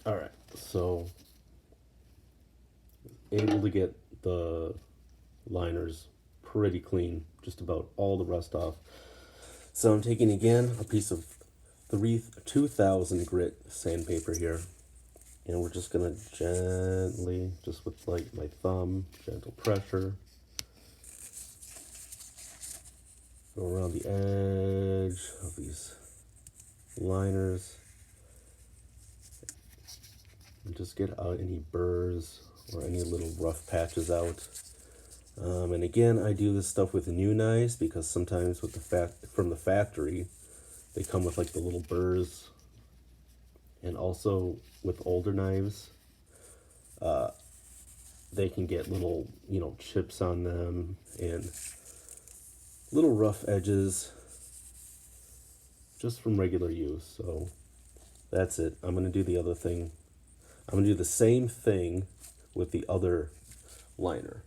All right, so able to get the liners pretty clean, just about all the rust off. So I'm taking again a piece of 2000 grit sandpaper here, and we're just gonna gently, just with like my thumb, gentle pressure, go around the edge of these liners and just get out any burrs or any little rough patches out. And again, I do this stuff with new knives because sometimes with from the factory, they come with like the little burrs, and also with older knives, they can get little, chips on them and little rough edges just from regular use. So that's it. I'm gonna do the other thing. I'm gonna do the same thing with the other liner.